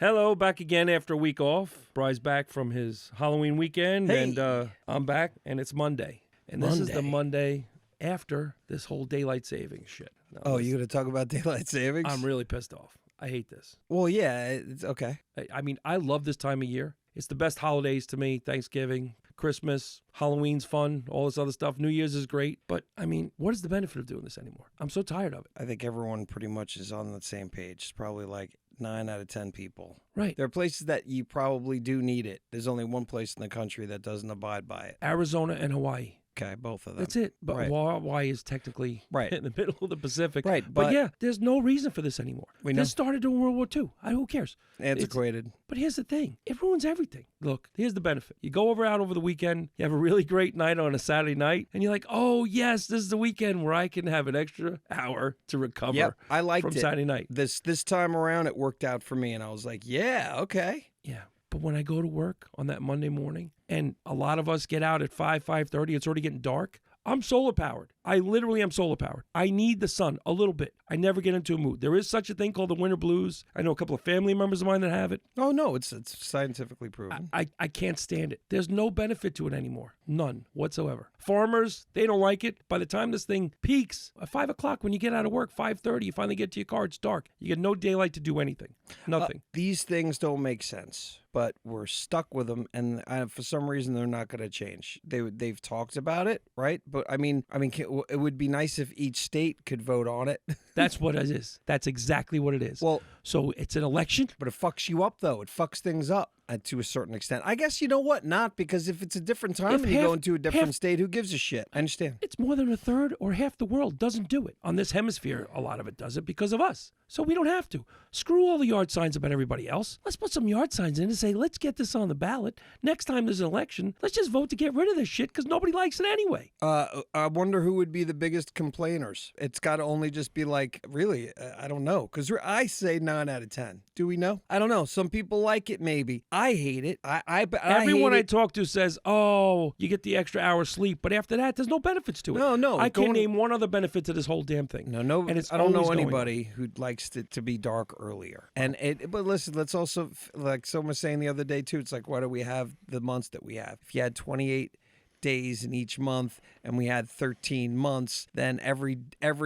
Hello, back again after a week off. Bry's back from his Halloween weekend, and I'm back, and it's Monday. And this is the Monday after this whole daylight savings shit. Now, you going to talk about daylight savings? I'm really pissed off. I hate this. Well, yeah, it's okay. I mean, I love this time of year. It's the best holidays to me. Thanksgiving, Christmas, Halloween's fun, all this other stuff. New Year's is great. But, I mean, what is the benefit of doing this anymore? I'm so tired of it. I think everyone pretty much is on the same page. It's probably like 9 out of 10 people. Right. There are places that you probably do need it. There's only one place in the country that doesn't abide by it. Arizona and Hawaii. Okay, both of them. That's it. But Hawaii is technically in the middle of the Pacific. Right. But yeah, there's no reason for this anymore. This started during World War II. Who cares? Antiquated. But here's the thing. It ruins everything. Look, here's the benefit. You go out over the weekend, you have a really great night on a Saturday night, and you're like, oh, yes, this is the weekend where I can have an extra hour to recover I liked from Saturday night. This time around, it worked out for me, and I was like, yeah, okay. Yeah. But when I go to work on that Monday morning, and a lot of us get out at 5:30, it's already getting dark, I'm solar powered. I literally am solar powered. I need the sun a little bit. I never get into a mood. There is such a thing called the winter blues. I know a couple of family members of mine that have it. Oh, no, it's scientifically proven. I can't stand it. There's no benefit to it anymore. None whatsoever. Farmers, they don't like it. By the time this thing peaks, at 5 o'clock when you get out of work, 5:30, you finally get to your car, it's dark. You get no daylight to do anything. Nothing. These things don't make sense, but we're stuck with them, and for some reason, they're not going to change. They've talked about it, right? But I mean, it would be nice if each state could vote on it. That's what it is. That's exactly what it is. Well, so it's an election, but it fucks you up, though. It fucks things up to a certain extent. I guess you know what? Not because if it's a different time and you go into a different state, who gives a shit? I understand. It's more than a third or half the world doesn't do it. On this hemisphere, a lot of it does it because of us. So we don't have to. Screw all the yard signs about everybody else. Let's put some yard signs in and say, let's get this on the ballot. Next time there's an election, let's just vote to get rid of this shit because nobody likes it anyway. I wonder who would be the biggest complainers. It's got to only just be like, really, I don't know. Because I say 9 out of 10. Do we know? I don't know. Some people like it, maybe. I hate it. Everyone I talk to says, oh, you get the extra hour sleep. But after that, there's no benefits to it. No. I can't name one other benefit to this whole damn thing. No. And I don't know anybody who likes it to be dark earlier. But listen, let's also, like someone was saying the other day too, it's like, why do we have the months that we have? If you had 28 days in each month and we had 13 months, then every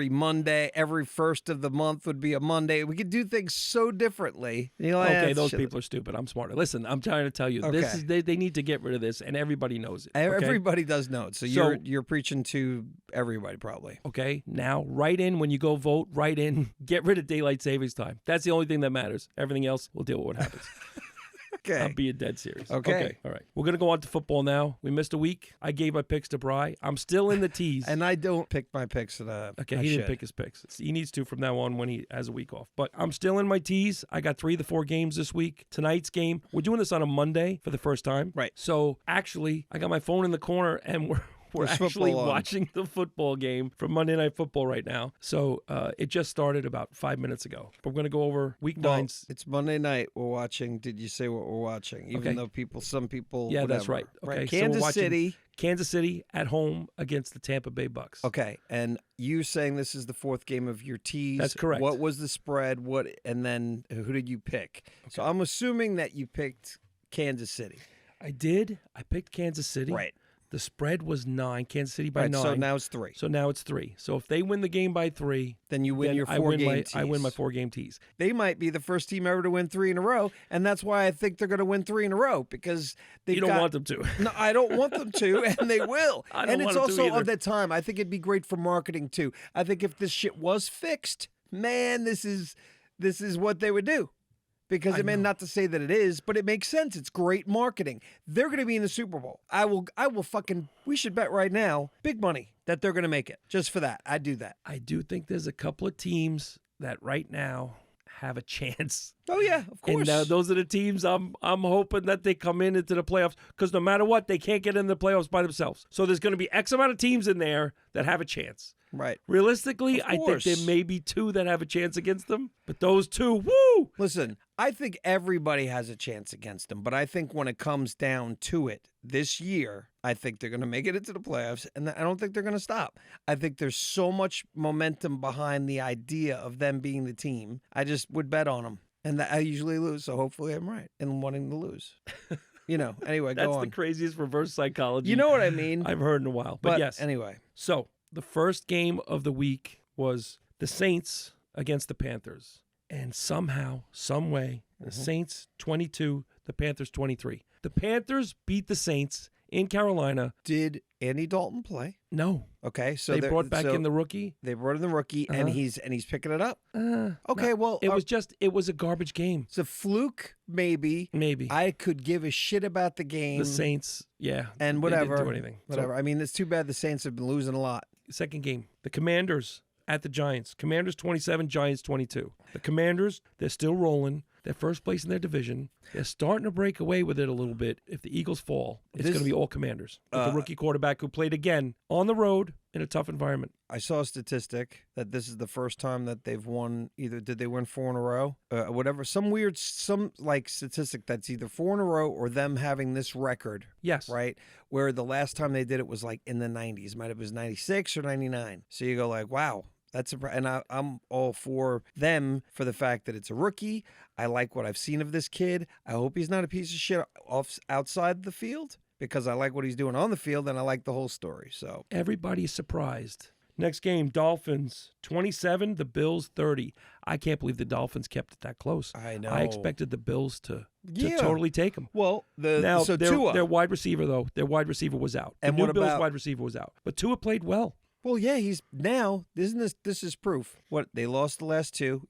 Monday, every first of the month would be a Monday. We could do things so differently. Okay, those people are stupid. I'm smarter. Listen, I'm trying to tell you, this is they need to get rid of this, and everybody knows it. Okay? Everybody does know it. So you're preaching to everybody probably. Okay, now write in when you go vote, write in, get rid of daylight savings time. That's the only thing that matters. Everything else, we'll deal with what happens. Okay. I'm being dead serious. Okay. All right. We're going to go on to football now. We missed a week. I gave my picks to Bry. I'm still in the tees. And I don't pick my picks. Okay, he didn't pick his picks. He needs to from now on when he has a week off. But I'm still in my tees. I got 3 of the 4 games this week. Tonight's game, we're doing this on a Monday for the first time. Right. So actually, I got my phone in the corner and we're actually watching the football game from Monday Night Football right now. So it just started about 5 minutes ago. But we're going to go over week 9. It's Monday night we're watching. Did you say what we're watching? Even though some people... Yeah, whatever. that's right. Okay, Kansas City at home against the Tampa Bay Bucks. Okay, and you saying this is the 4th game of your tees. That's correct. What was the spread? And then who did you pick? Okay. So I'm assuming that you picked Kansas City. I did. I picked Kansas City. Right. The spread was 9, Kansas City by 9. So now it's 3. So if they win the game by 3, then you win your 4-game tees. I win my 4-game tees. They might be the first team ever to win 3 in a row, and that's why I think they're going to win 3 in a row because you don't want them to. No, I don't want them to, and they will. I don't and want it's them to also either. of that time. I think it'd be great for marketing too. I think if this shit was fixed, man, this is what they would do. Because, not to say that it is, but it makes sense. It's great marketing. They're going to be in the Super Bowl. We should bet right now, big money, that they're going to make it. Just for that. I'd do that. I do think there's a couple of teams that right now have a chance. Oh, yeah, of course. And those are the teams I'm hoping that they come into the playoffs because no matter what, they can't get in the playoffs by themselves. So there's going to be X amount of teams in there that have a chance. Right. Realistically, I think there may be 2 that have a chance against them, but those 2, woo! Listen, I think everybody has a chance against them, but I think when it comes down to it this year, I think they're going to make it into the playoffs, and I don't think they're going to stop. I think there's so much momentum behind the idea of them being the team. I just would bet on them. And I usually lose, so hopefully I'm right in wanting to lose. Anyway, That's go on. the craziest reverse psychology You know what I mean? I've heard in a while. But yes. Anyway. So the first game of the week was the Saints against the Panthers. And somehow, some way, the Saints 22, the Panthers 23. The Panthers beat the Saints in Carolina. Did Andy Dalton play? No. Okay, so they brought back in the rookie. They brought in the rookie, and he's picking it up. Okay, no, well, it was a garbage game. It's a fluke, maybe. I could give a shit about the game. The Saints, yeah, and whatever. They didn't do anything. Whatever. I mean, it's too bad the Saints have been losing a lot. Second game, the Commanders at the Giants. Commanders 27, Giants 22. The Commanders, they're still rolling. They're first place in their division. They're starting to break away with it a little bit. If the Eagles fall, it's going to be all Commanders. With the rookie quarterback who played again on the road in a tough environment. I saw a statistic that this is the first time that they've won did they win 4 in a row? Whatever. Some statistic that's either 4 in a row or them having this record. Yes. Right? Where the last time they did it was like in the 90s. Might have been 96 or 99. So you go like, wow. And I'm all for them for the fact that it's a rookie. I like what I've seen of this kid. I hope he's not a piece of shit outside the field because I like what he's doing on the field and I like the whole story. So everybody's surprised. Next game, Dolphins 27, the Bills 30. I can't believe the Dolphins kept it that close. I know. I expected the Bills to totally take them. Well, Tua. Their wide receiver was out. And the what Bills about wide receiver was out. But Tua played well. Well, yeah, he's now. This is proof. What they lost the last 2,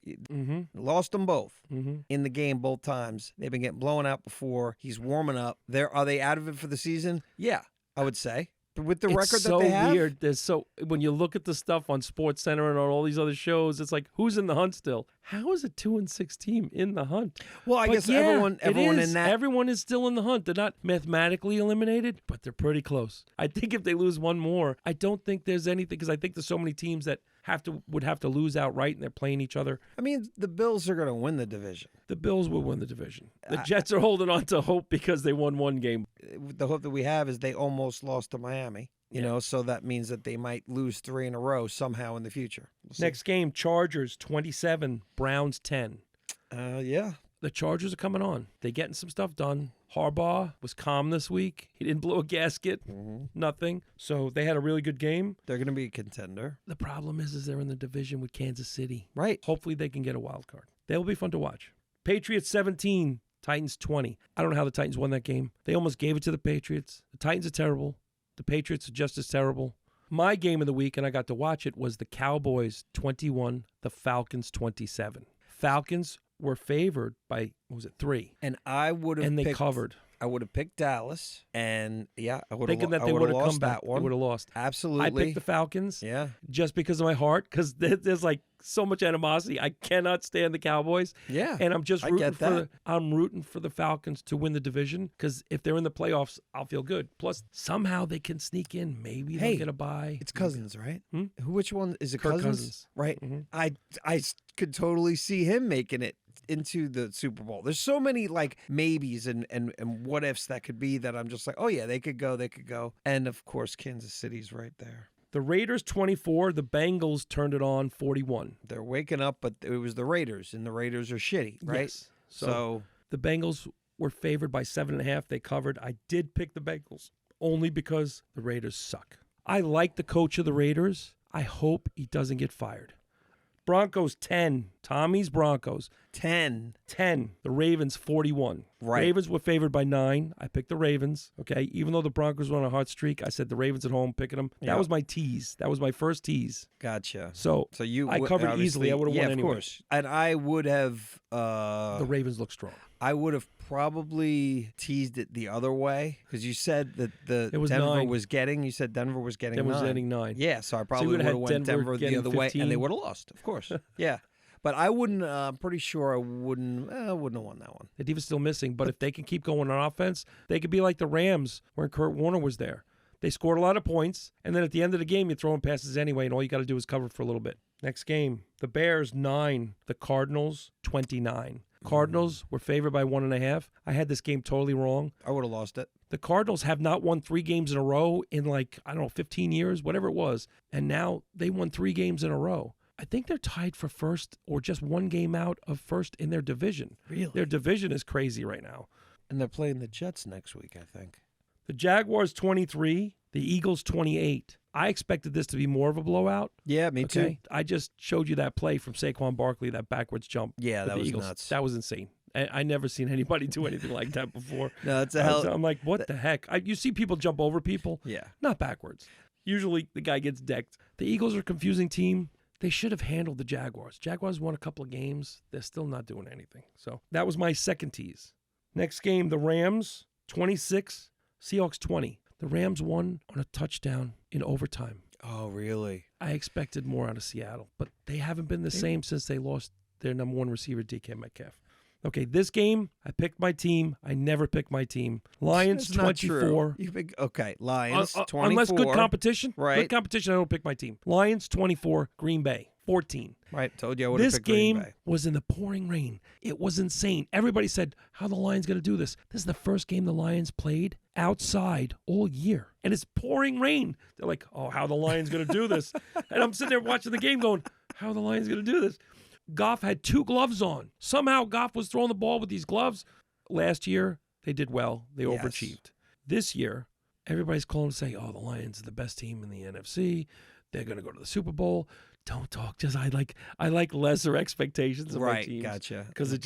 lost them both in the game both times. They've been getting blown out before. He's warming up. Are they out of it for the season? Yeah, I would say. But with the record that they have, it's so weird. When you look at the stuff on SportsCenter and on all these other shows, it's like who's in the hunt still? How is a 2-6 team in the hunt? Well, I guess everyone in that everyone is still in the hunt. They're not mathematically eliminated, but they're pretty close. I think if they lose one more, I don't think there's anything because I think there's so many teams that would have to lose outright and they're playing each other. I mean, the Bills are going to win the division. The Bills will win the division. The Jets are holding on to hope because they won one game. The hope that we have is they almost lost to Miami. So that means that they might lose 3 in a row somehow in the future. Next game, Chargers 27, Browns 10. Yeah. The Chargers are coming on. They're getting some stuff done. Harbaugh was calm this week. He didn't blow a gasket. Nothing. So they had a really good game. They're going to be a contender. The problem is they're in the division with Kansas City. Right. Hopefully they can get a wild card. They'll be fun to watch. Patriots 17, Titans 20. I don't know how the Titans won that game. They almost gave it to the Patriots. The Titans are terrible. The Patriots are just as terrible. My game of the week, and I got to watch it, was the Cowboys 21, the Falcons 27. Falcons were favored by, 3? And I would have and they covered. I would have picked Dallas, and I would have thinking that they would have come back. That one. They would have lost. Absolutely. I picked the Falcons. Yeah. Just because of my heart, because there's like so much animosity. I cannot stand the Cowboys. Yeah. And I'm just rooting I'm rooting for the Falcons to win the division because if they're in the playoffs, I'll feel good. Plus, somehow they can sneak in. Maybe they'll get a bye. It's Cousins, right? Hmm? Which one is it? Kirk Cousins? Right. I could totally see him making it into the Super Bowl. There's so many like maybes and what ifs that could be that I'm just like, oh yeah, they could go. And of course, Kansas City's right there. The Raiders 24, the Bengals turned it on 41. They're waking up, but it was the Raiders, and the Raiders are shitty, right? Yes. So the Bengals were favored by 7.5. They covered. I did pick the Bengals only because the Raiders suck. I like the coach of the Raiders. I hope he doesn't get fired. Broncos 10. Tommy's Broncos 10. The Ravens 41. Right. Ravens were favored by 9. I picked the Ravens. Okay. Even though the Broncos were on a hot streak, I said the Ravens at home, picking them. That was my tease. That was my first tease. Gotcha. So I covered easily. I would have won anyway. Of course. And I would have. The Ravens look strong. I would have probably teased it the other way because you said that Denver 9. was getting. You said Denver was getting 9. Denver was getting 9. Yeah, so I probably would have went Denver the other 15. way, and they would have lost, of course. Yeah, but I wouldn't. I'm pretty sure I wouldn't have won that one. The defense still missing, but if they can keep going on offense, they could be like the Rams when Kurt Warner was there. They scored a lot of points, and then at the end of the game, you're throwing passes anyway, and all you got to do is cover for a little bit. Next game, the Bears 9, the Cardinals 29. Cardinals were favored by 1.5. I had this game totally wrong. I would have lost it. The Cardinals have not won 3 games in a row in 15 years, whatever it was. And now they won 3 games in a row. I think they're tied for first or just one game out of first in their division. Really? Their division is crazy right now. And they're playing the Jets next week, I think. The Jaguars 23, the Eagles 28. I expected this to be more of a blowout. Yeah, me too. I just showed you that play from Saquon Barkley, that backwards jump. Yeah, with that the was Eagles. nuts. That was insane. I never seen anybody do anything like that before. No, it's a hell. I'm like, what the heck? You see people jump over people. Yeah. Not backwards. Usually the guy gets decked. The Eagles are a confusing team. They should have handled the Jaguars. Jaguars won a couple of games. They're still not doing anything. So that was my second tease. Next game, the Rams 26, Seahawks 20. The Rams won on a touchdown in overtime. Oh, really? I expected more out of Seattle, but they haven't been the same since they lost their number one receiver, DK Metcalf. Okay, this game, I picked my team. I never pick my team. Lions That's not 24. true. You pick, okay, Lions 24. Unless good competition. Right. Good competition, I don't pick my team. Lions 24, Green Bay 14. Right, told you I would have This picked Green game Bay. was in the pouring rain. It was insane. Everybody said, how the Lions going to do this? This is the first game the Lions played outside all year. And it's pouring rain. They're like, oh, how the Lions going to do this? And I'm sitting there watching the game going, how are the Lions going to do this? Goff had 2 gloves on. Somehow Goff was throwing the ball with these gloves. Last year, they did well. They overachieved. This year, everybody's calling to say, oh, the Lions are the best team in the NFC. They're going to go to the Super Bowl. Don't talk. Just I like lesser expectations of my teams. Right, gotcha. Because it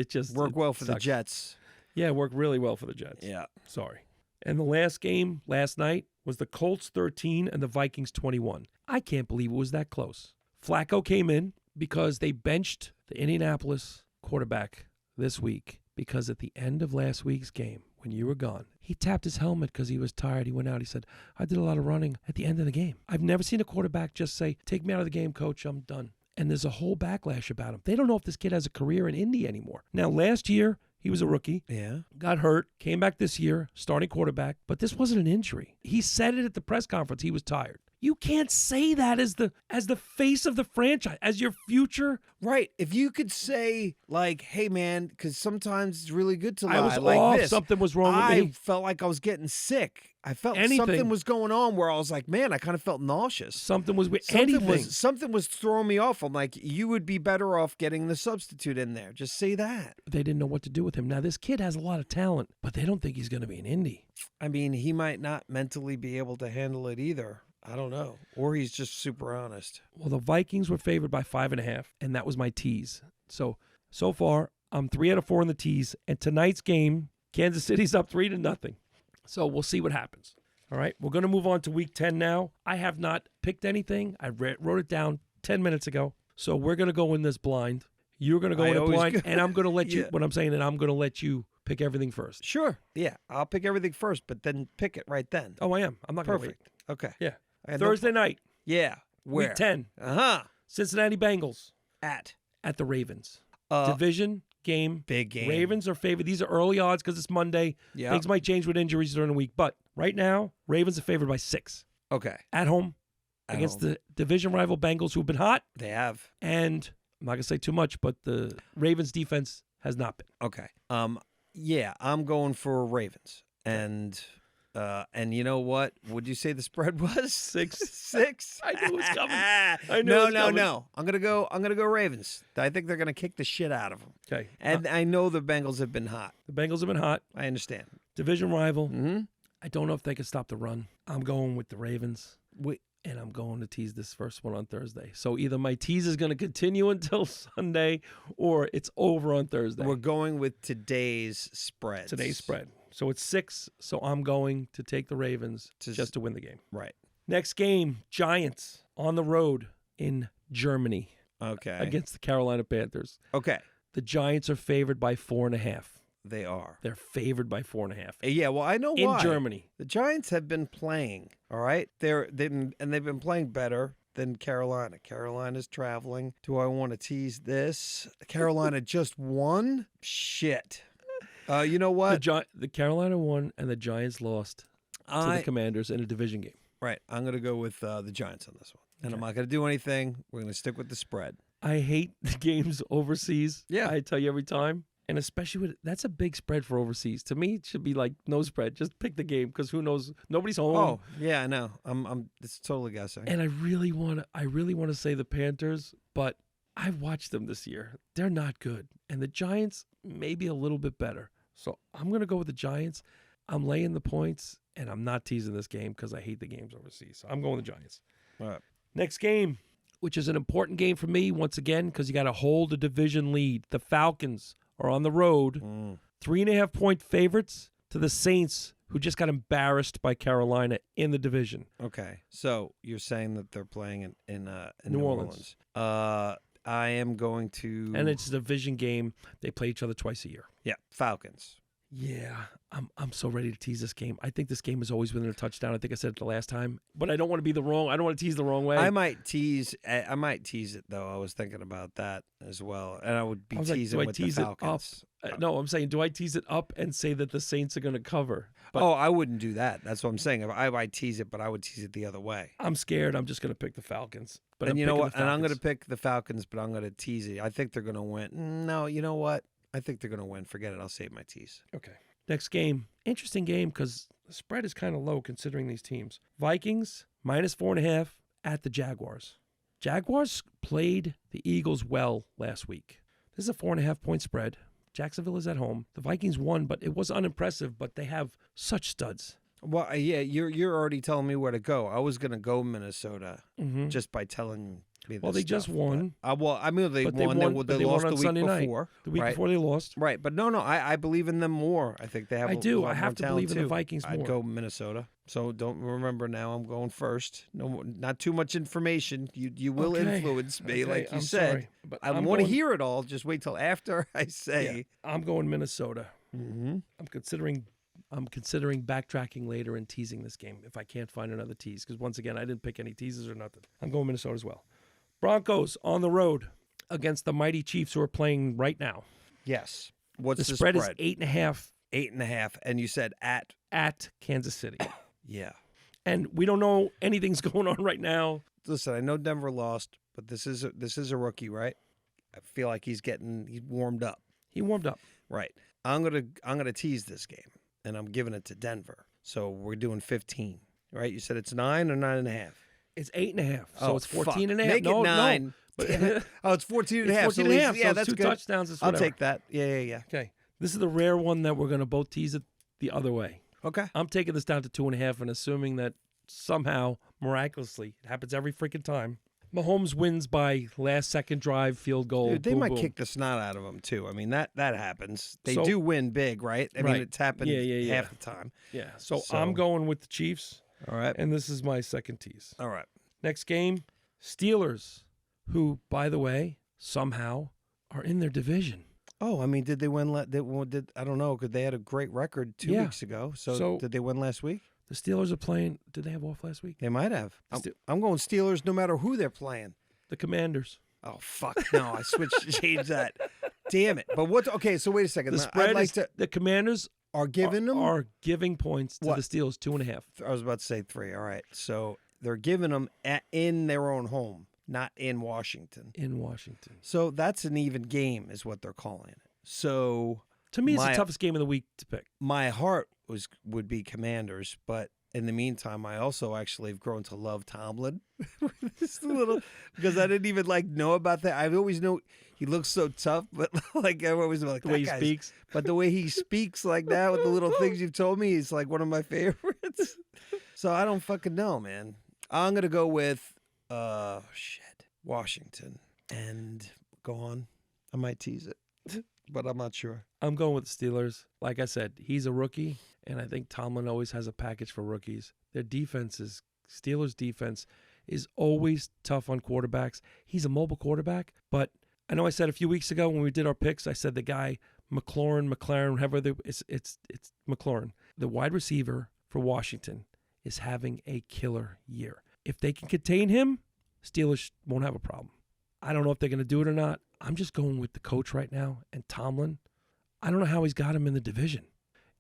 just worked well for the sucks. Jets. Yeah, it worked really well for the Jets. Yeah. Sorry. And the last game last night was the Colts 13 and the Vikings 21. I can't believe it was that close. Flacco came in because they benched the Indianapolis quarterback this week because at the end of last week's game, when you were gone, he tapped his helmet because he was tired. He went out. He said, I did a lot of running at the end of the game. I've never seen a quarterback just say, take me out of the game, coach. I'm done. And there's a whole backlash about him. They don't know if this kid has a career in Indy anymore. Now, last year, he was a rookie. Yeah. Got hurt. Came back this year, starting quarterback. But this wasn't an injury. He said it at the press conference. He was tired. You can't say that as the face of the franchise, as your future. Right. If you could say, like, hey, man, because sometimes it's really good to lie. I was like off. this. Something was wrong with I me. felt like I was getting sick. I felt Anything. something was going on where I was like, man, I kind of felt nauseous. Something was with Something anything. something was throwing me off. I'm like, you would be better off getting the substitute in there. Just say that. They didn't know what to do with him. Now, this kid has a lot of talent, but they don't think he's going to be an Indy. I mean, he might not mentally be able to handle it either. I don't know. Or he's just super honest. Well, the Vikings were favored by 5.5, and that was my tease. So far, I'm 3 out of 4 in the tease. And tonight's game, Kansas City's up 3-0. So we'll see what happens. All right, we're going to move on to Week 10 now. I have not picked anything. I wrote it down 10 minutes ago. So we're going to go in this blind. You're going to go in it blind, and I'm going to let you, what I'm saying, and I'm going to let you pick everything first. Sure. Yeah, I'll pick everything first, but then pick it right then. Oh, I am. I'm not going to wait. Perfect. Okay. Yeah. I had Thursday night, Yeah. Where? Week 10, Uh-huh. Cincinnati Bengals At the Ravens. Division game. big game. Ravens are favored. These are early odds because it's Monday. Yeah. Things might change with injuries during the week. But right now, Ravens are favored by 6 Okay. at home At against home. the division rival Bengals, who've been hot. They have. And I'm not going to say too much, but the Ravens defense has not been. Okay. Yeah, I'm going for Ravens. And you know what? Would you say the spread was 6. 6? I knew it was coming. I knew it was coming. No. I'm gonna go Ravens. I think they're gonna kick the shit out of them. Okay. And I know the Bengals have been hot. The Bengals have been hot. I understand. Division rival. Mm-hmm. I don't know if they can stop the run. I'm going with the Ravens. And I'm going to tease this first one on Thursday. So either my tease is going to continue until Sunday or it's over on Thursday. We're going with today's spread. Today's spread. So it's 6. So I'm going to take the Ravens just to win the game. Right. Next game, Giants on the road in Germany Okay. against the Carolina Panthers. Okay. The Giants are favored by 4.5. They are. They're favored by 4.5. Yeah, well, I know in why. Germany. The Giants have been playing, all right? They've been playing better than Carolina. Carolina's traveling. Do I want to tease this? Carolina just won? Shit. You know what? The Carolina won and the Giants lost to the Commanders in a division game. Right. I'm going to go with the Giants on this one. And I'm not going to do anything. We're going to stick with the spread. I hate the games overseas. Yeah. I tell you every time. And especially that's a big spread for overseas. To me, it should be like no spread. Just pick the game because who knows? Nobody's home. Oh, yeah, I know. It's totally guessing. And I really want to say the Panthers, but I've watched them this year. They're not good. And the Giants maybe a little bit better. So I'm going to go with the Giants. I'm laying the points, and I'm not teasing this game because I hate the games overseas. So I'm going with the Giants. All right. Next game, which is an important game for me once again because you got to hold a division lead. The Falcons are on the road, 3.5-point favorites to the Saints, who just got embarrassed by Carolina in the division. Okay, so you're saying that they're playing in New Orleans. I am going to, And it's a division game. They play each other twice a year. Yeah, Falcons. Yeah, I'm so ready to tease this game. I think this game is always within a touchdown. I think I said it the last time, but I don't want to be I don't want to tease the wrong way. I might tease it though. I was thinking about that as well, and I would be teasing with the Falcons. No, I'm saying, do I tease it up and say that the Saints are going to cover? But I wouldn't do that. That's what I'm saying. I might tease it, but I would tease it the other way. I'm scared. I'm just going to pick the Falcons. But and you know what? And I'm going to pick the Falcons, but I'm going to tease it. I think they're going to win. No, you know what? I think they're going to win. Forget it. I'll save my tease. Okay. Next game. Interesting game because the spread is kind of low considering these teams. Vikings, -4.5 at the Jaguars. Jaguars played the Eagles well last week. This is a 4.5-point spread. Jacksonville is at home. The Vikings won, but it was unimpressive, but they have such studs. Well, yeah, you're already telling me where to go. I was going to go Minnesota just by telling me this. Well, they just won. Well, I mean, they won. They lost the week before. The week before they lost. Right, but no, I believe in them more. I think they have. I have to believe in the Vikings more. I'd go Minnesota. So don't remember now. I'm going first. No, not too much information. You will influence me, like you said. Sorry, but I want to hear it all. Just wait till after I say. Yeah, I'm going Minnesota. I'm considering backtracking later and teasing this game if I can't find another tease. Because once again, I didn't pick any teases or nothing. I'm going Minnesota as well. Broncos on the road against the mighty Chiefs who are playing right now. Yes. What's the spread? Is 8.5. 8.5, and you said at Kansas City. Yeah. And we don't know anything's going on right now. Listen, I know Denver lost, but this is a rookie, right? I feel like he's warmed up. He warmed up. Right. I'm gonna tease this game, and I'm giving it to Denver. So we're doing 15, right? You said it's 9 or 9.5. It's 8.5. So it's 14.5. Make it 9. No. It's 14.5. It's 14.5. Yeah, so that's two good. Touchdowns. I'll take that. Yeah. Okay. This is the rare one that we're going to both tease it the other way. Okay. I'm taking this down to 2.5 and assuming that somehow, miraculously, it happens every freaking time. Mahomes wins by last-second drive field goal. Dude, they boom, might boom. kick the snot out of them, too. I mean, that happens. They do win big, right? I mean, it's happened half the time. Yeah. So I'm going with the Chiefs. All right. And this is my second tease. All right. Next game, Steelers, who, by the way, somehow are in their division. Oh, I mean, did they win? I don't know, because they had a great record 2 weeks ago. So did they win last week? The Steelers are playing. Did they have off last week? They might have. I'm going Steelers no matter who they're playing. The Commanders. Oh, fuck. No, I changed that. Damn it. But what? Okay, so wait a second. The spread the Commanders are giving points to the Steelers 2.5. I was about to say 3. All right. So they're giving them in their own home, not in Washington. In Washington. So that's an even game is what they're calling it. So to me, it's the toughest game of the week to pick. My heart would be Commanders, but in the meantime, I also actually have grown to love Tomlin. Just a little, because I didn't even know about that. I always know he looks so tough, but I always like the way he speaks. But the way he speaks like that with the little things you've told me, he's like one of my favorites. So I don't fucking know, man. I'm gonna go with Washington, and go on. I might tease it, but I'm not sure. I'm going with the Steelers. Like I said, he's a rookie, and I think Tomlin always has a package for rookies. Steelers' defense is always tough on quarterbacks. He's a mobile quarterback, but I know I said a few weeks ago when we did our picks, I said the guy, McLaurin, it's McLaurin. The wide receiver for Washington is having a killer year. If they can contain him, Steelers won't have a problem. I don't know if they're going to do it or not. I'm just going with the coach right now, and Tomlin. I don't know how he's got him in the division.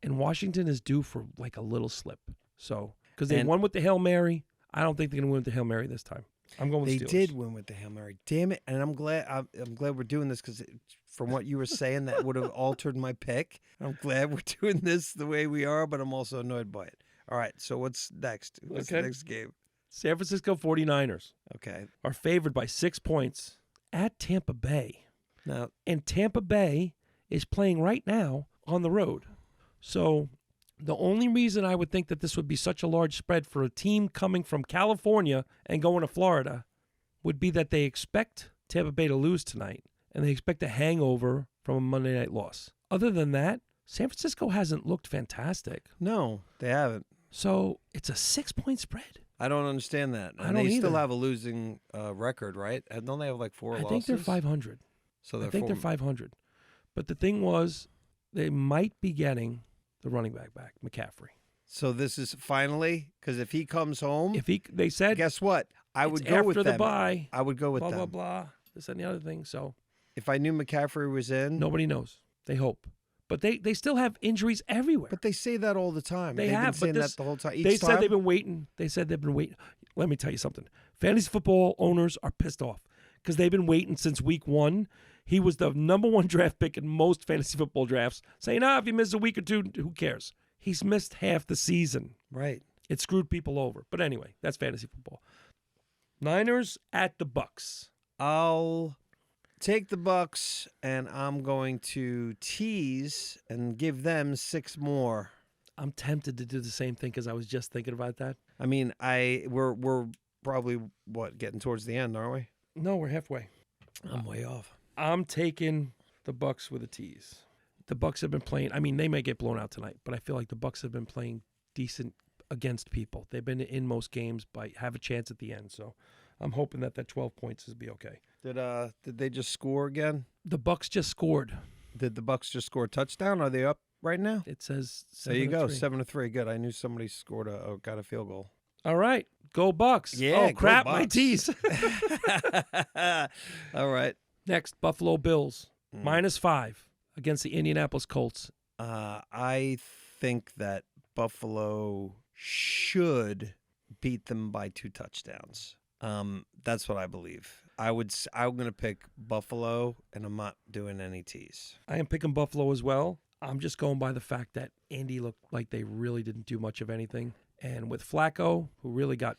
And Washington is due for a little slip. So, because they won with the Hail Mary, I don't think they're going to win with the Hail Mary this time. I'm going with They Steelers. did win with the Hail Mary. Damn it. And I'm glad we're doing this because from what you were saying, that would have altered my pick. I'm glad we're doing this the way we are, but I'm also annoyed by it. All right, so what's next? What's the next game? San Francisco 49ers Okay. are favored by 6 points at Tampa Bay. Now, And Tampa Bay is playing right now on the road. So the only reason I would think that this would be such a large spread for a team coming from California and going to Florida would be that they expect Tampa Bay to lose tonight, and they expect a hangover from a Monday night loss. Other than that, San Francisco hasn't looked fantastic. no, they haven't. So it's a 6-point spread. I don't understand that. And I don't they still either. have a losing record, right? Don't they have like 4 losses? I think they're 500. So I think they're 500. But the thing was, they might be getting the running back, McCaffrey. So this is finally, because if he comes home, They said, guess what? I would it's go after with the them. bye. I would go with Blah, them. blah, blah. This and the other thing. So If I knew McCaffrey was in. nobody knows. They hope. But they still have injuries everywhere. But they say that all the time. They They've have, been but saying this- that the whole time. They Each said time? they've been waiting. Let me tell you something. Fantasy football owners are pissed off because they've been waiting since week 1. He was the number 1 draft pick in most fantasy football drafts, saying, if you miss a week or two, who cares? He's missed half the season. Right. It screwed people over. But anyway, that's fantasy football. Niners at the Bucks. I'll take the Bucks, and I'm going to tease and give them 6 more. I'm tempted to do the same thing because I was just thinking about that. I mean, we're probably getting towards the end, aren't we? No, we're halfway. I'm way off. I'm taking the Bucks with a tease. The Bucks have been playing. I mean, they may get blown out tonight, but I feel like the Bucks have been playing decent against people. They've been in most games, but have a chance at the end. So I'm hoping that 12 points will be okay. Did they just score again? The Bucks just scored. Did the Bucks just score a touchdown? Are they up right now? It says 7-3. There you go, 7-3. Good. I knew somebody scored got a field goal. All right, go Bucks. Yeah, oh crap, go my Bucks. tease. All right. Next, Buffalo Bills -5 against the Indianapolis Colts. I think that Buffalo should beat them by 2 touchdowns. That's what I believe. I'm going to pick Buffalo, and I'm not doing any tease. I am picking Buffalo as well. I'm just going by the fact that Indy looked like they really didn't do much of anything. And with Flacco, who really got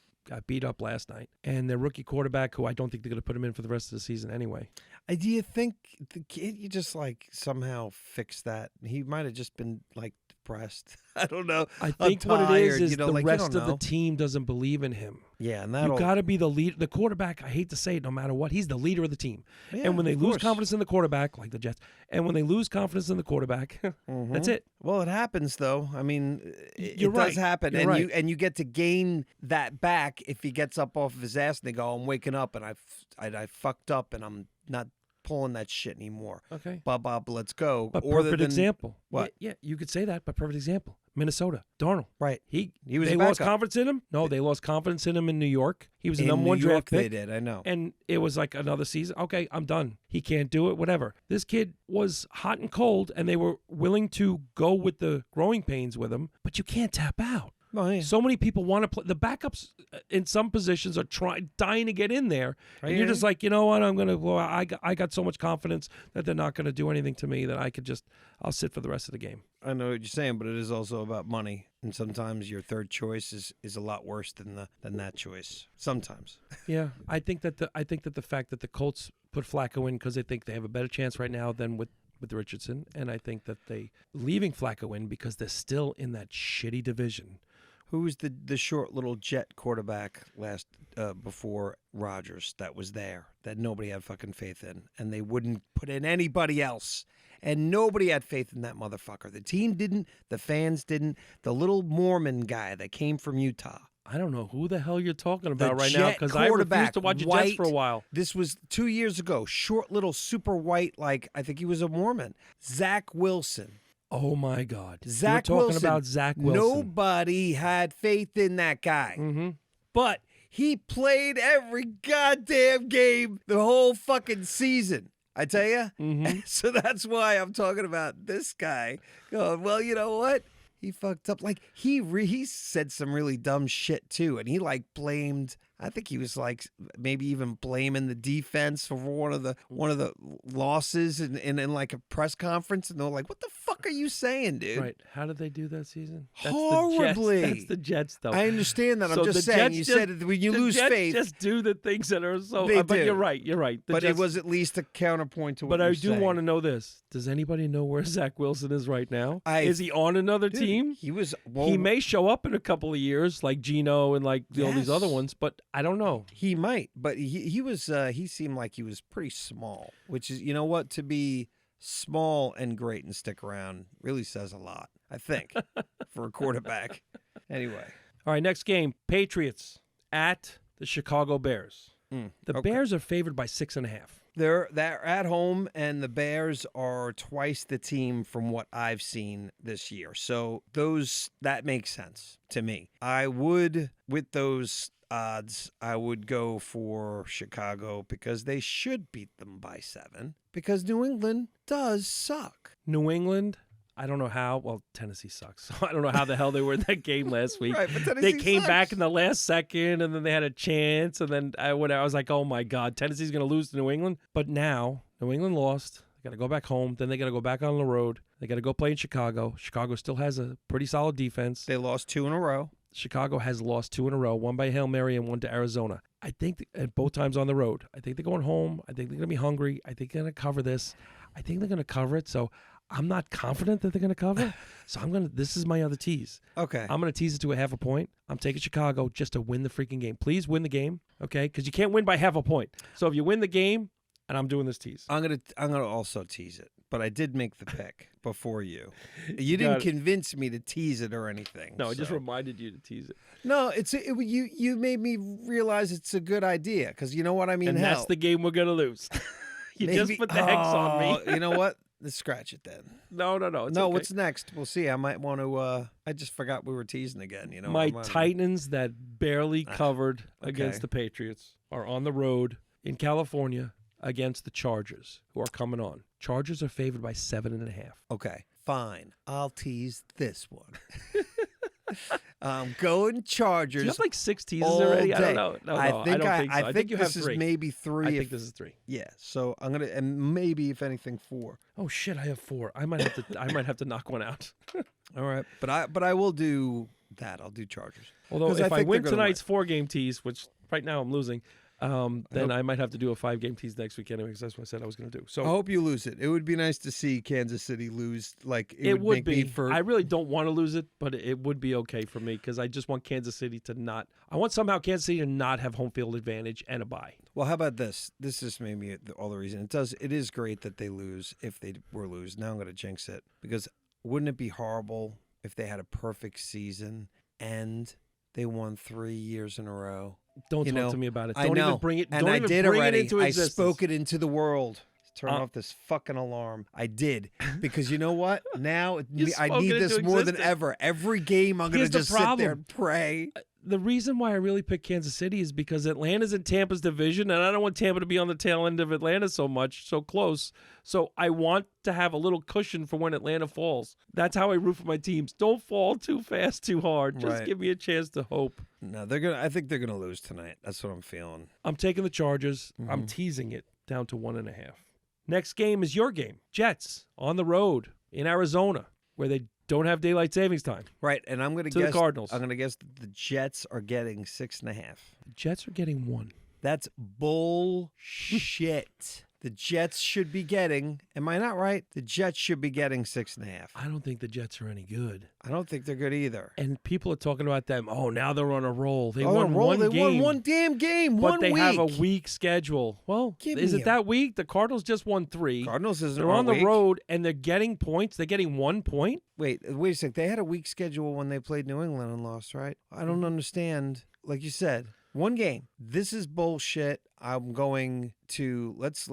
beat up last night, and their rookie quarterback, who I don't think they're going to put him in for the rest of the season anyway. Do you think the kid, you just somehow fix that? He might have just been depressed. I don't know. I think what it is the rest of the know. team doesn't believe in him. Yeah, and You got to be the leader. The quarterback, I hate to say it, no matter what, he's the leader of the team. Yeah, and when they of lose course. confidence in the quarterback, like the Jets, and when they lose confidence in the quarterback, that's it. Well, it happens though. I mean, it You're does right. happen, You're and right. you get to gain that back if he gets up off of his ass and they go, "I'm waking up and I fucked up and I'm not pulling that shit anymore." Okay. Bob, let's go. But Or perfect than- example. What? Yeah, you could say that, but perfect example. Minnesota, Darnold. Right. He was They a lost backup. confidence in him? No, they lost confidence in him in New York. He was the In number New 1 York, draft pick. they did. I know. And it was like another season. Okay, I'm done. He can't do it, whatever. This kid was hot and cold, and they were willing to go with the growing pains with him, but you can't tap out. Oh, yeah. So many people want to play. The backups in some positions are dying to get in there. And you're just like, you know what? I'm going to, well, I got so much confidence that they're not going to do anything to me that I'll sit for the rest of the game. I know what you're saying, but it is also about money, and sometimes your third choice is a lot worse than that choice. Sometimes. Yeah, I think that the fact that the Colts put Flacco in because they think they have a better chance right now than with Richardson, and I think that they leaving Flacco in because they're still in that shitty division. Who was the short little jet quarterback before Rodgers that was there that nobody had fucking faith in, and they wouldn't put in anybody else, and nobody had faith in that motherfucker. The team didn't, the fans didn't. The little Mormon guy that came from Utah. I don't know who the hell you're talking about right Jet now because I refused quarterback, to watch the white. Jets for a while. This was 2 years ago. Short little super white, I think he was a Mormon. Zach Wilson. Oh my God! Zach You're talking Wilson. about Zach Wilson. Nobody had faith in that guy. Mm-hmm. But he played every goddamn game the whole fucking season. I tell you. Mm-hmm. So that's why I'm talking about this guy going, well, you know what? He fucked up. He said some really dumb shit too. And he blamed I think he was like maybe even blaming the defense for one of the losses in like a press conference, and they're like, "What the fuck are you saying, dude?" Right? How did they do that season? Horribly. That's the Jets, though. I understand that. So I'm just saying. You said that when you lose Jets faith, just do the things that are so. They But do. you're right. You're right. But it was at least a counterpoint to what But you're I do saying. want to know this. Does anybody know where Zach Wilson is right now? Is he on another Dude, team? He was. He may show up in a couple of years, like Geno and like all these other Yes. ones, but I don't know. He might, but he was. He seemed like he was pretty small, which is, you know what, to be small and great and stick around really says a lot, I think, for a quarterback. Anyway. All right, next game: Patriots at the Chicago Bears. The Bears are favored by 6.5. They're at home, and the Bears are twice the team from what I've seen this year. So that makes sense to me. I would, with those odds, I would go for Chicago because they should beat them by 7 because New England does suck. New England, I don't know how. Well, Tennessee sucks. So I don't know how the hell they were in that game last week. Right, but they Tennessee came sucks. back in the last second, and then they had a chance. And then I was like, oh, my God, Tennessee's going to lose to New England. But now New England lost. They got to go back home. Then they got to go back on the road. They got to go play in Chicago. Chicago still has a pretty solid defense. They lost 2 in a row. Chicago has lost 2 in a row, one by Hail Mary and one to Arizona. I think at both times on the road. I think they're going home. I think they're going to be hungry. I think they're going to cover this. I think they're going to cover it. So I'm not confident that they're going to cover. So this is my other tease. Okay. I'm going to tease it to a 0.5 point. I'm taking Chicago just to win the freaking game. Please win the game, okay? Because you can't win by 0.5 point. So if you win the game, and I'm doing this tease. I'm gonna also tease it, but I did make the pick before you. You didn't convince me to tease it or anything. No, I just reminded you to tease it. No, you made me realize it's a good idea because you know what I mean. And that's the game we're gonna lose. You just put the hex on me. You know what? Let's scratch it then. No. It's no, okay. What's next? We'll see. I might want to. I just forgot we were teasing again. You know, my Titans that barely covered against the Patriots are on the road in California against the Chargers, who are coming on. Chargers are favored by 7.5. Okay, fine. I'll tease this one. Going Chargers. Do you have like 6 teases already? Day. I don't know. No, I don't think so. I think you have 3. Maybe 3. I think this is 3. Yeah. So I'm gonna, and maybe if anything 4. Oh shit! I have 4. I might have to knock one out. All right, but I will do that. I'll do Chargers. Although if I win tonight's 4-game tease, which right now I'm losing, then I might have to do a 5-game tease next week anyway, because that's what I said I was going to do. So I hope you lose it. It would be nice to see Kansas City lose. Like it would make be. Me for... I really don't want to lose it, but it would be okay for me because I just want Kansas City to not. I want somehow Kansas City to not have home field advantage and a bye. Well, how about this? This just made me all the reason. It is great that they lose if they were lose. Now I'm going to jinx it because wouldn't it be horrible if they had a perfect season and they won 3 years in a row? Don't talk to me about it. I Don't know. even bring it. And don't I even did bring already. it into existence. I spoke it into the world. Turn off this fucking alarm. I did because you know what? Now I need this more than ever. Every game I'm going to just sit there and pray. The reason why I really picked Kansas City is because Atlanta's in Tampa's division, and I don't want Tampa to be on the tail end of Atlanta so close. So I want to have a little cushion for when Atlanta falls. That's how I root for my teams. Don't fall too fast, too hard. Just give me a chance to hope. No, I think they're gonna lose tonight. That's what I'm feeling. I'm taking the Chargers. Mm-hmm. I'm teasing it down to 1.5. Next game is your game. Jets on the road in Arizona, where they don't have daylight savings time. Right, and I'm going to guess the Cardinals. I'm going to guess the Jets are getting 6.5. The Jets are getting 1. That's bullshit. The Jets should be getting, am I not right? The Jets should be getting 6.5. I don't think the Jets are any good. I don't think they're good either. And people are talking about them. Oh, now they're on a roll. They won one damn game. But they week. have a weak schedule. Well, is it that weak? The Cardinals just won 3. Cardinals isn't. They're on the road and they're getting points. They're getting 1 point. Wait a sec. They had a weak schedule when they played New England and lost, right? I don't understand. Like you said, 1 game. This is bullshit. I'm going to let's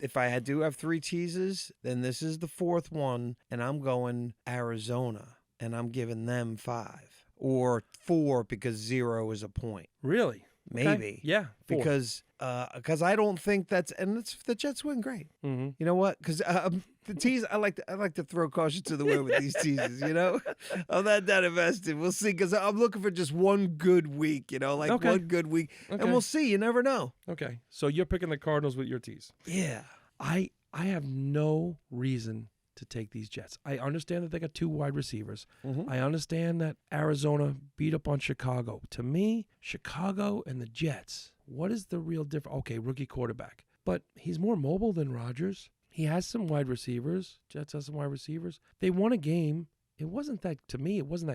if I do have 3 teases, then this is the 4th one, and I'm going Arizona, and I'm giving them 5 or 4 because 0 is a point. Really? Maybe. Okay. Yeah. 4. Because I don't think the Jets win great. Mm-hmm. You know what? Because the tease. I like to throw caution to the wind with these teases. I'm not that invested. We'll see, because I'm looking for just one good week. One good week, and we'll see. You never know. Okay, so you're picking the Cardinals with your tease. Yeah, I have no reason to take these Jets. I understand that they got 2 wide receivers. I understand that Arizona beat up on Chicago. To me, Chicago and the Jets, what is the real difference? Okay, rookie quarterback. But he's more mobile than Rodgers. He has some wide receivers. Jets has some wide receivers. They won a game. It wasn't that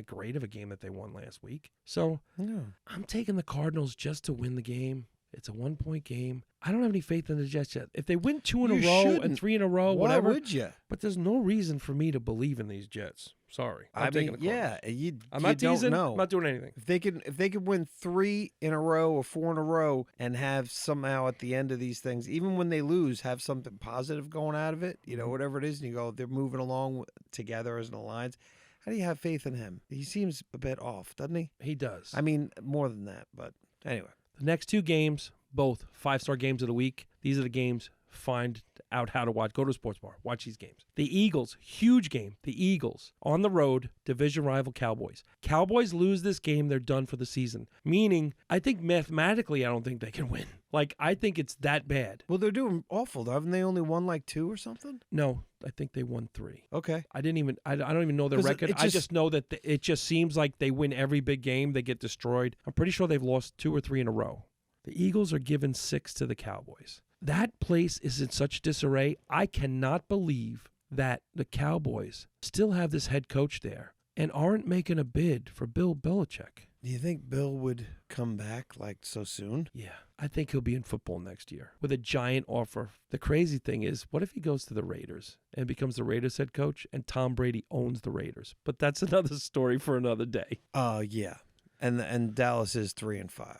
great of a game that they won last week. So I'm taking the Cardinals just to win the game. It's a 1-point game. I don't have any faith in the Jets yet. If they win 2 in a row and 3 in a row, whatever. Why would you? But there's no reason for me to believe in these Jets. Sorry. I'm taking the Cardinals. Yeah. I'm not teasing. Don't know. I'm not doing anything. If they could win 3 in a row or 4 in a row and have somehow at the end of these things, even when they lose, have something positive going out of it, whatever it is, and you go, they're moving along together as an alliance. How do you have faith in him? He seems a bit off, doesn't he? He does. I mean, more than that, but anyway. The next 2 games, both 5-star games of the week. These are the games. Find out how to watch. Go to a sports bar. Watch these games. The Eagles, huge game. The Eagles on the road, division rival Cowboys. Cowboys lose this game, they're done for the season. Meaning, I think mathematically, I don't think they can win. I think it's that bad. Well, they're doing awful. Haven't they only won 2 or something? No, I think they won 3. Okay. I don't even know their record. I just know that it just seems like they win every big game. They get destroyed. I'm pretty sure they've lost 2 or 3 in a row. The Eagles are giving 6 to the Cowboys. That place is in such disarray. I cannot believe that the Cowboys still have this head coach there and aren't making a bid for Bill Belichick. Do you think Bill would come back so soon? Yeah, I think he'll be in football next year with a giant offer. The crazy thing is, what if he goes to the Raiders and becomes the Raiders head coach and Tom Brady owns the Raiders? But that's another story for another day. Yeah. And Dallas is 3-5.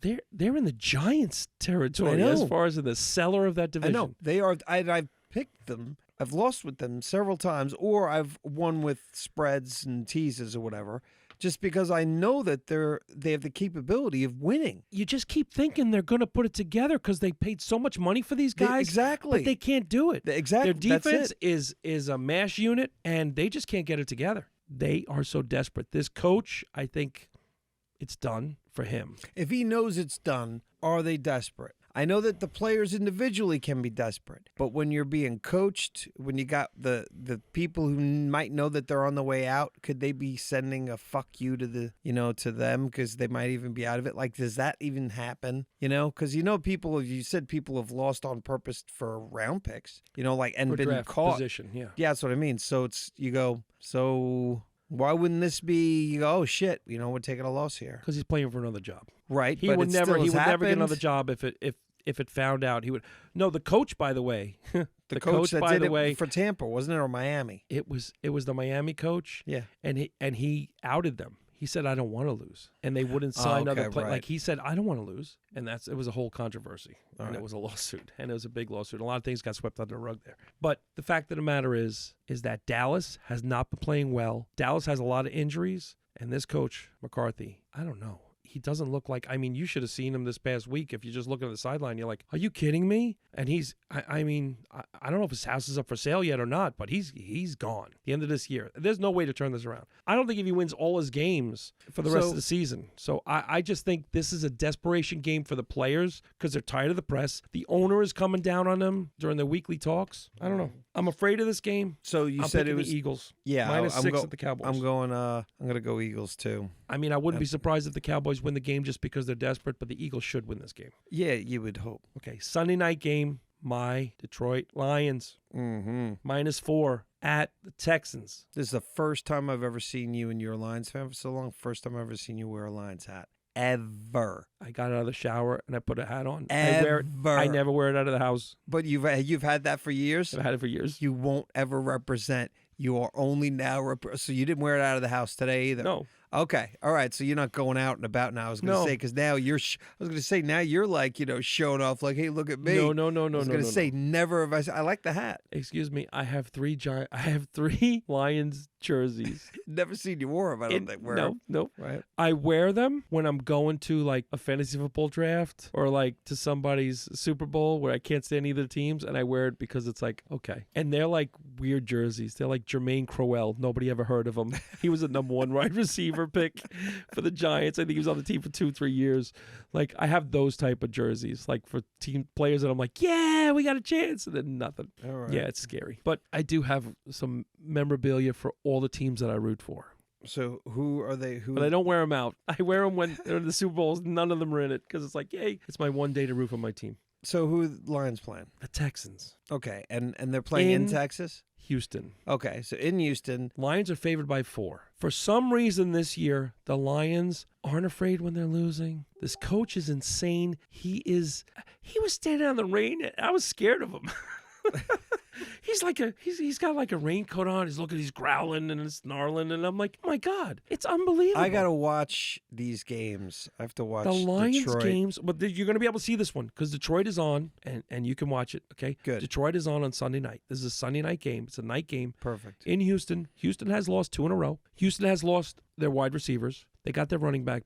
They're in the Giants' territory as far as in the cellar of that division. I know. They are. I've picked them. I've lost with them several times, or I've won with spreads and teases or whatever, just because I know that they have the capability of winning. You just keep thinking they're going to put it together because they paid so much money for these guys. Exactly. But they can't do it. Exactly. Their defense is a mash unit, and they just can't get it together. They are so desperate. This coach, I think it's done for him. If he knows it's done, are they desperate? I know that the players individually can be desperate, but when you're being coached, when you got the people who might know that they're on the way out, could they be sending a fuck you to to them because they might even be out of it? Does that even happen? Because people, you said people have lost on purpose for round picks, and for been draft caught. Position, yeah. Yeah, that's what I mean. So so why wouldn't this be, oh shit, we're taking a loss here? Because he's playing for another job. Right. He would never get another job if it found out he would. No, the coach, by the way. the coach that did it for Tampa, wasn't it, or Miami? It was the Miami coach. Yeah. And he outed them. He said, I don't want to lose. And they wouldn't sign other players. Right. He said, I don't want to lose. And it was a whole controversy. Right. It was a lawsuit. And it was a big lawsuit. A lot of things got swept under the rug there. But the fact of the matter is that Dallas has not been playing well. Dallas has a lot of injuries. And this coach, McCarthy, I don't know. He doesn't look like, you should have seen him this past week. If you just look at the sideline, you're like, are you kidding me? And he's, I don't know if his house is up for sale yet or not, but he's gone at the end of this year. There's no way to turn this around. I don't think if he wins all his games for the rest of the season. So I just think this is a desperation game for the players because they're tired of the press. The owner is coming down on them during their weekly talks. I don't know. I'm afraid of this game. So you said it was the Eagles. Yeah, -6 at the Cowboys. I'm going to go Eagles too. I wouldn't be surprised if the Cowboys win the game just because they're desperate, but the Eagles should win this game. Yeah, you would hope. Okay, Sunday night game, my Detroit Lions, -4 at the Texans. This is the first time I've ever seen you and your Lions fan for so long. First time I've ever seen you wear a Lions hat. Ever. I got out of the shower and I put a hat on. Ever. I never wear it out of the house. But you've had that for years? I've had it for years. You won't ever represent. You are only now so you didn't wear it out of the house today either? No. Okay. All right. So you're not going out and about now. I was going to say, because now I was going to say, now you're like, showing off like, hey, look at me. No. I was going to say, never have I like the hat. Excuse me. I have 3 Lions jerseys. Never seen you wear them. I don't think. No. Right. I wear them when I'm going to like a fantasy football draft or like to somebody's Super Bowl where I can't stand either teams, and I wear it because it's like, okay. And they're like weird jerseys. They're like Jermaine Crowell. Nobody ever heard of him. He was a number 1 wide receiver pick for the Giants. I think he was on the team for 2-3 years. Like, I have those type of jerseys, like for team players that I'm like, yeah, we got a chance, and then nothing. All right. Yeah, it's scary. But I do have some memorabilia for all the teams that I root for. So who are they? But I don't wear them out. I wear them when they're in the Super Bowls. None of them are in it because it's like, yay, it's my one day to root for my team. So who are the Lions playing? The Texans. Okay, and they're playing in Texas? Houston. Okay, so in Houston. Lions are favored by 4. For some reason this year, the Lions aren't afraid when they're losing. This coach is insane. He was standing out in the rain. I was scared of him. He's got like a raincoat on. He's growling and snarling, and I'm like, oh my God, it's unbelievable. I gotta watch these games. I have to watch the Lions Detroit games, but you're gonna be able to see this one because Detroit is on, and you can watch it. Okay, good. Detroit is on Sunday night. This is a Sunday night game. It's a night game. Perfect. In Houston. Houston has lost 2 in a row. Houston has lost their wide receivers. They got their running back,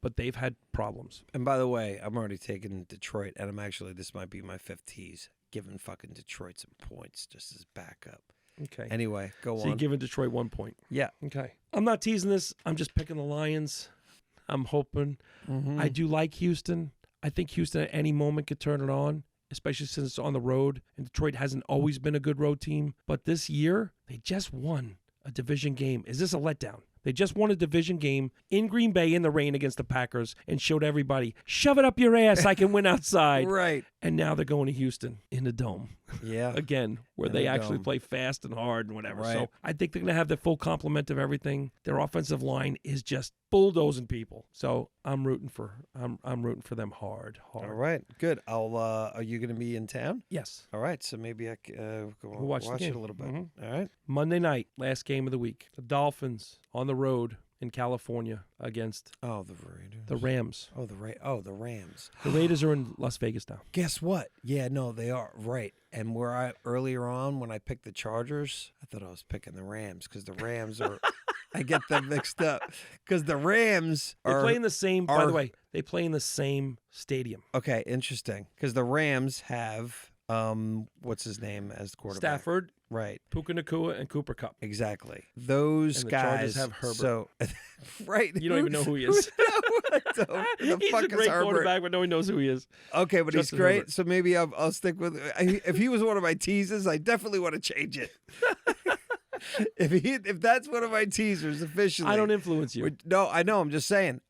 but they've had problems. And by the way, I'm already taking Detroit, and this might be my 5th tease, giving fucking Detroit some points just as backup. Okay. Anyway, go on. So you're giving Detroit 1 point. Yeah. Okay. I'm not teasing this. I'm just picking the Lions. I'm hoping. Mm-hmm. I do like Houston. I think Houston at any moment could turn it on, especially since it's on the road. And Detroit hasn't always been a good road team. But this year, they just won a division game. Is this a letdown? They just won a division game in Green Bay in the rain against the Packers and showed everybody, shove it up your ass, I can win outside. Right. And now they're going to Houston in the Dome. Yeah. Again, where they actually play fast and hard and whatever. Right. So I think they're going to have the full complement of everything. Their offensive line is just bulldozing people. So I'm rooting for them hard. All right. Good. Are you going to be in town? Yes. All right. So maybe I can We'll watch the game. it a little bit. Mm-hmm. All right. Monday night, last game of the week. The Dolphins on the road in California against the Raiders. The Rams. The Rams. The Raiders are in Las Vegas now. Guess what? Yeah, no, they are. Right. And earlier on when I picked the Chargers, I thought I was picking the Rams because the Rams are I get them mixed up because the Rams They are play in the same, by the way, they play in the same stadium. Okay, interesting. Because the Rams have what's his name as the quarterback? Stafford, right? Puka Nacua, and Cooper Kupp. Exactly. Those and the guys Chargers have Herbert. So, right? You don't even know who he is. He's a great quarterback, but no one knows who he is. Okay, but Justin he's great. Herbert. So maybe I'll stick with. If he was one of my teasers, I definitely want to change it. If that's one of my teasers officially, I don't influence you. No, I know. I'm just saying.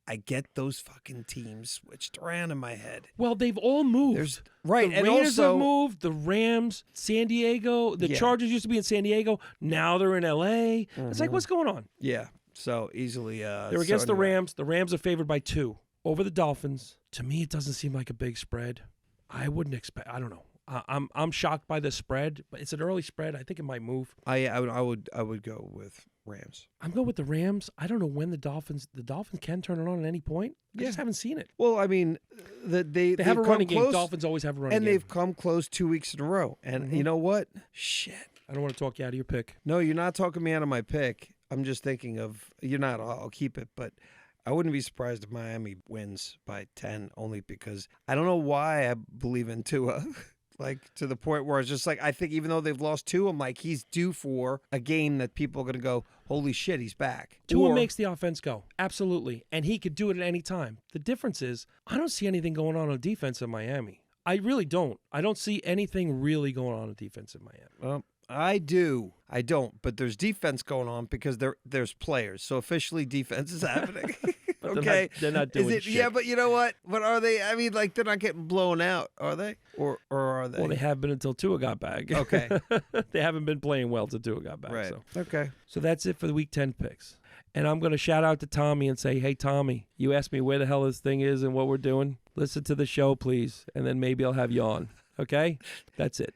I get those fucking teams switched around in my head. Well, they've all moved. Right, the and Raiders also have moved. The Rams, San Diego. The Chargers used to be in San Diego. Now they're in L.A. It's like, what's going on? Yeah. So easily. They're against the Rams. The Rams are favored by 2 over the Dolphins. To me, it doesn't seem like a big spread. I wouldn't expect. I don't know. I'm shocked by the spread, but it's an early spread. I think it might move. I would go with Rams. I'm going with the Rams. I don't know when the Dolphins can turn it on at any point. I just haven't seen it. Well, I mean, they have a running game. Dolphins always have a running game. And they've come close 2 weeks in a row. And you know what? Shit. I don't want to talk you out of your pick. No, you're not talking me out of my pick. I'm just thinking of, you're not, I'll keep it, but I wouldn't be surprised if Miami wins by 10, only because I don't know why I believe in Tua. Like, to the point where it's just like, I think even though they've lost 2, I'm like, he's due for a game that people are going to go, holy shit, he's back. Tua makes the offense go. Absolutely. And he could do it at any time. The difference is, I don't see anything going on defense in Miami. I really don't. I don't see anything really going on defense in Miami. Well, I do. I don't. But there's defense going on because there's players. So officially defense is happening. Okay. They're not doing shit. Yeah, but you know what? What are they? I mean, like, they're not getting blown out, are they? Or are they? Well, they have been until Tua got back. Okay. They haven't been playing well until Tua got back. Right. So. Okay. So that's it for the Week 10 picks. And I'm going to shout out to Tommy and say, hey, Tommy, you asked me where the hell this thing is and what we're doing. Listen to the show, please, and then maybe I'll have you on. Okay? That's it.